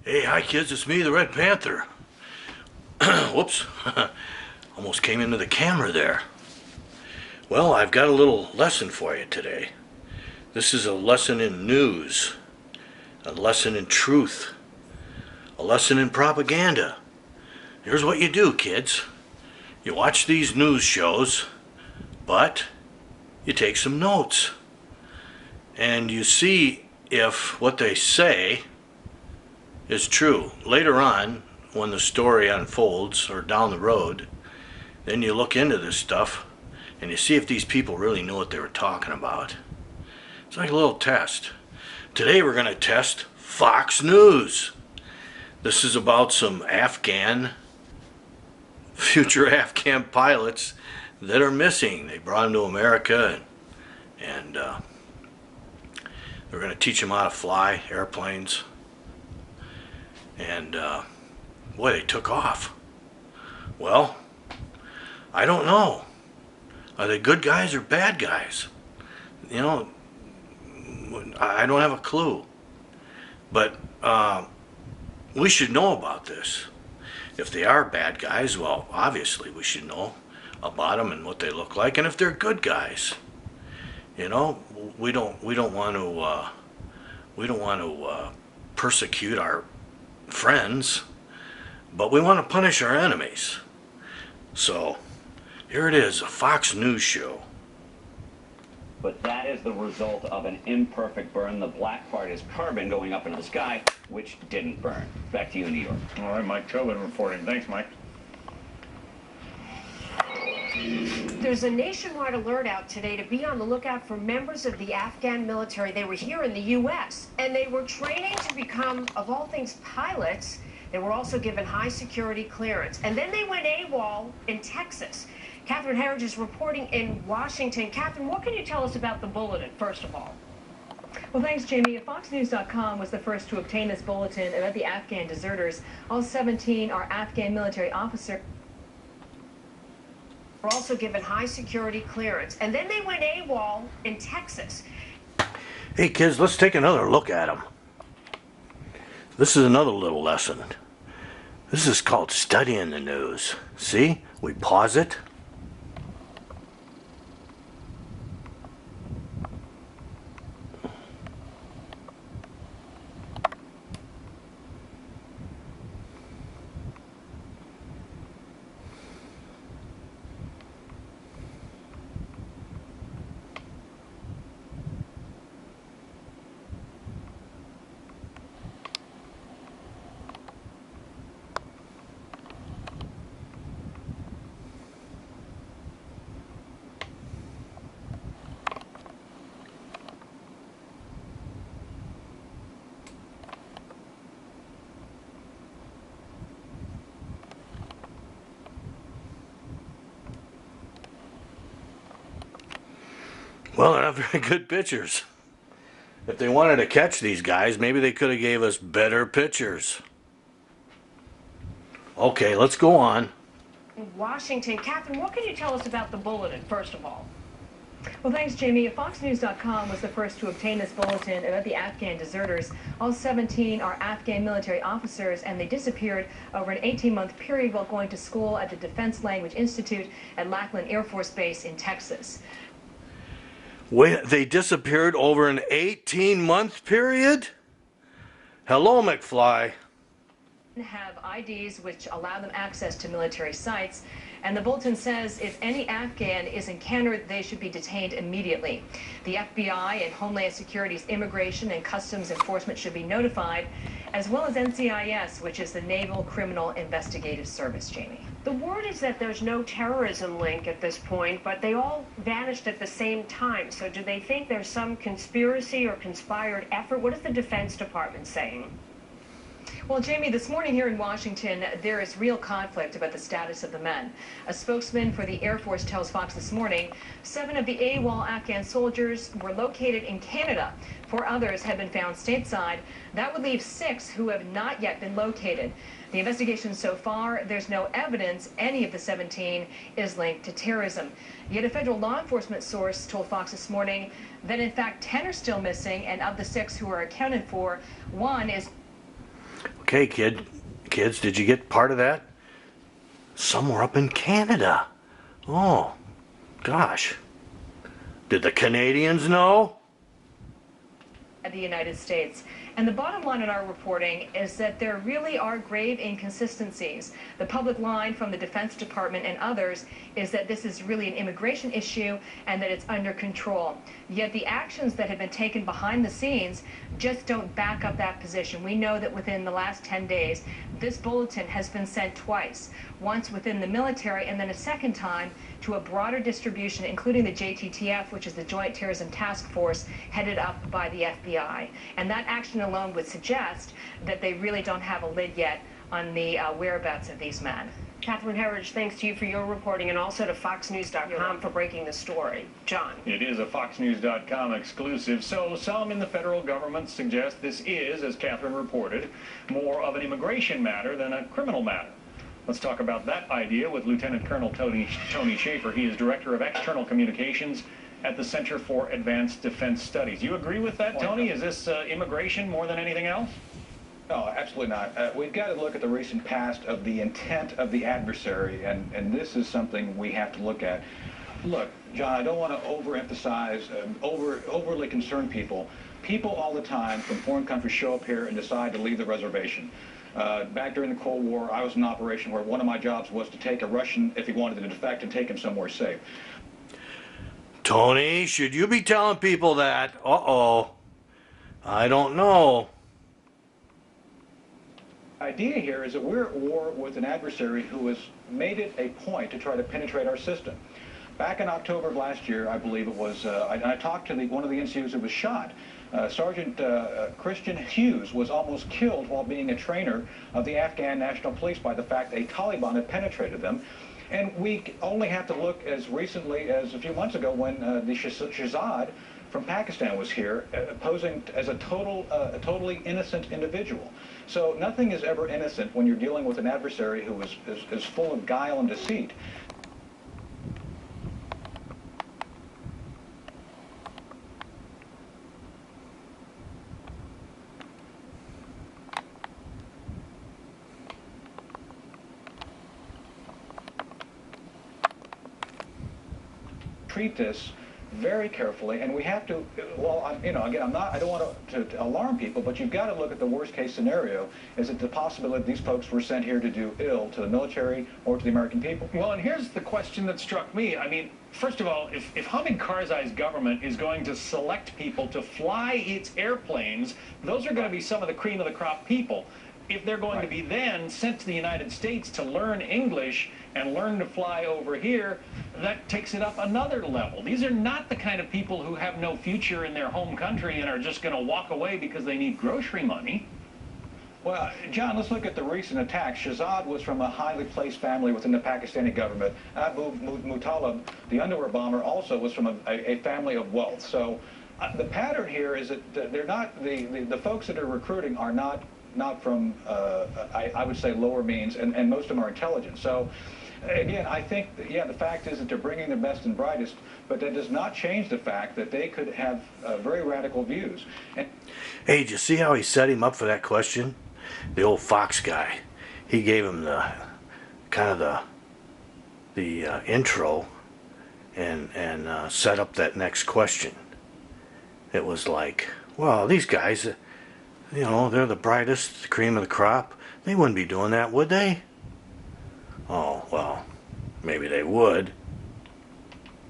Hey, hi kids, it's me, the Red Panther. Whoops, almost came into the camera there. Well, I've got a little lesson for you today. This is a lesson in news, a lesson in truth, a lesson in propaganda. Here's what you do, kids. You watch these news shows, but you take some notes. And you see if what they say is true. Later on, when the story unfolds, or down the road, then you look into this stuff and you see if these people really know what they were talking about. It's like a little test. Today we're going to test Fox News. This is about some future Afghan pilots that are missing. They brought them to America and they're going to teach them how to fly airplanes. And boy, they took off. Well, I don't know. Are they good guys or bad guys? You know, I don't have a clue. But we should know about this. If they are bad guys, well, obviously we should know about them and what they look like. And if they're good guys, you know, we don't want to persecute our friends, but we want to punish our enemies. So here it is, a Fox News show. But that is the result of an imperfect burn. The black part is carbon going up into the sky, which didn't burn. Back to you in New York. All right, Mike Tobin reporting. Thanks, Mike. There's a nationwide alert out today to be on the lookout for members of the Afghan military. They were here in the U.S. and they were training to become, of all things, pilots. They were also given high security clearance. And then they went AWOL in Texas. Catherine Herridge is reporting in Washington. Catherine, what can you tell us about the bulletin, first of all? Well, thanks, Jamie. FoxNews.com was the first to obtain this bulletin about the Afghan deserters. All 17 are Afghan military officers. Were also given high security clearance. And then they went AWOL in Texas. Hey kids, let's take another look at them. This is another little lesson. This is called studying the news. See? We pause it. Well, they're not very good pitchers. If they wanted to catch these guys, maybe they could have gave us better pitchers. Okay, let's go on. In Washington, Catherine, what can you tell us about the bulletin, first of all? Well, thanks, Jamie. FoxNews.com was the first to obtain this bulletin about the Afghan deserters. All 17 are Afghan military officers, and they disappeared over an 18-month period while going to school at the Defense Language Institute at Lackland Air Force Base in Texas. Wait, they disappeared over an 18-month period? Hello, McFly. Have IDs which allow them access to military sites, and the bulletin says if any Afghan is encountered, they should be detained immediately. The FBI and Homeland Security's Immigration and Customs Enforcement should be notified, as well as NCIS, which is the Naval Criminal Investigative Service, Jamie. The word is that there's no terrorism link at this point, but they all vanished at the same time. So do they think there's some conspiracy or conspired effort? What is the Defense Department saying? Well, Jamie, this morning here in Washington, there is real conflict about the status of the men. A spokesman for the Air Force tells Fox this morning 7 of the AWOL Afghan soldiers were located in Canada. 4 others have been found stateside. That would leave 6 who have not yet been located. The investigation so far, there's no evidence any of the 17 is linked to terrorism. Yet a federal law enforcement source told Fox this morning that in fact 10 are still missing, and of the 6 who are accounted for, 1 is... Okay, kids, did you get part of that? Somewhere up in Canada. Oh, gosh. Did the Canadians know? The United States. And the bottom line in our reporting is that there really are grave inconsistencies. The public line from the Defense Department and others is that this is really an immigration issue and that it's under control. Yet the actions that have been taken behind the scenes just don't back up that position. We know that within the last 10 days, this bulletin has been sent twice, once within the military and then a second time to a broader distribution, including the JTTF, which is the Joint Terrorism Task Force headed up by the FBI. And that action alone would suggest that they really don't have a lid yet on the whereabouts of these men. Catherine Herridge, thanks to you for your reporting and also to FoxNews.com for breaking the story. John. It is a FoxNews.com exclusive. So some in the federal government suggest this is, as Catherine reported, more of an immigration matter than a criminal matter. Let's talk about that idea with Lieutenant Colonel Tony Schaefer. He is Director of External Communications at the Center for Advanced Defense Studies. You agree with that, Tony? Is this immigration more than anything else? No, absolutely not. We've got to look at the recent past of the intent of the adversary, and this is something we have to look at. Look, John, I don't want to overemphasize, overly concern people. People all the time from foreign countries show up here and decide to leave the reservation. Back during the Cold War, I was in an operation where one of my jobs was to take a Russian, if he wanted to defect, and take him somewhere safe. Tony, should you be telling people that? Uh-oh. I don't know. The idea here is that we're at war with an adversary who has made it a point to try to penetrate our system. Back in October of last year, I believe it was, I talked to one of the NCOs who was shot. Sergeant Christian Hughes was almost killed while being a trainer of the Afghan National Police by the fact a Taliban had penetrated them. And we only have to look as recently as a few months ago when the Shahzad from Pakistan was here, posing as a totally innocent individual. So nothing is ever innocent when you're dealing with an adversary who is full of guile and deceit. Treat this very carefully, and we have to, well, again, I don't want to alarm people, but you've got to look at the worst case scenario. Is it the possibility that these folks were sent here to do ill to the military or to the American people? Well, and here's the question that struck me. I mean, first of all, if Hamid Karzai's government is going to select people to fly its airplanes, those are going to be some of the cream of the crop people. If they're going to be then sent to the United States to learn English and learn to fly over here, that takes it up another level. These are not the kind of people who have no future in their home country and are just going to walk away because they need grocery money. Well, John, let's look at the recent attacks. Shahzad was from a highly placed family within the Pakistani government. Abu Muttalib, the underwear bomber, also was from a family of wealth. So the pattern here is that they're not, the folks that are recruiting are not from, I would say, lower means, and most of them are intelligent. So, again, I think, yeah, the fact is that they're bringing their best and brightest, but that does not change the fact that they could have very radical views. And Hey, did you see how he set him up for that question? The old Fox guy. He gave him the kind of the intro and set up that next question. It was like, well, these guys, you know, they're the brightest, the cream of the crop. They wouldn't be doing that, would they? Oh, well, maybe they would.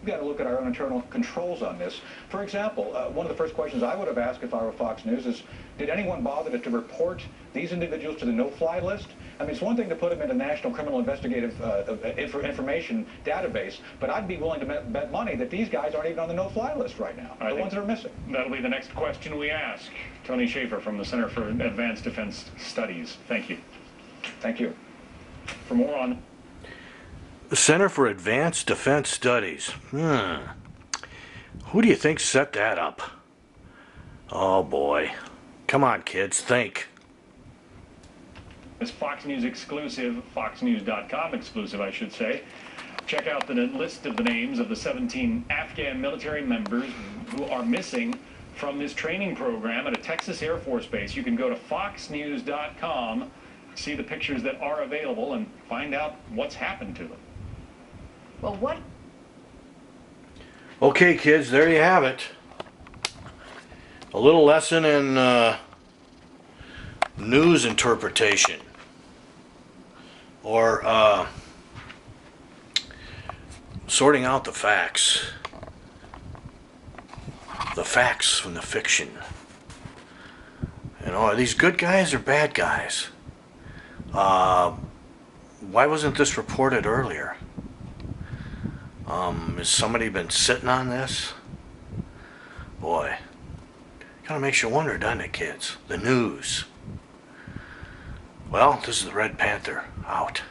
we've got to look at our own internal controls on this. For example, one of the first questions I would have asked if I were Fox News is, did anyone bother to report these individuals to the no-fly list? I mean, it's one thing to put them in a National Criminal Investigative Information database, but I'd be willing to bet money that these guys aren't even on the no-fly list right now, the ones that are missing. That'll be the next question we ask. Tony Schaefer from the Center for Advanced Defense Studies. Thank you. Thank you. For more on the Center for Advanced Defense Studies. Who do you think set that up? Oh boy. Come on, kids, think. this Fox News exclusive, FoxNews.com exclusive, I should say. Check out the list of the names of the 17 Afghan military members who are missing from this training program at a Texas Air Force base. You can go to foxnews.com, see the pictures that are available, and find out what's happened to them. Well, what? Okay, kids, there you have it. A little lesson in news interpretation, or sorting out the facts from the fiction. You know, are these good guys or bad guys? Why wasn't this reported earlier? Has somebody been sitting on this? Boy, kind of makes you wonder, doesn't it, kids? The news. Well, this is the Red Panther, out.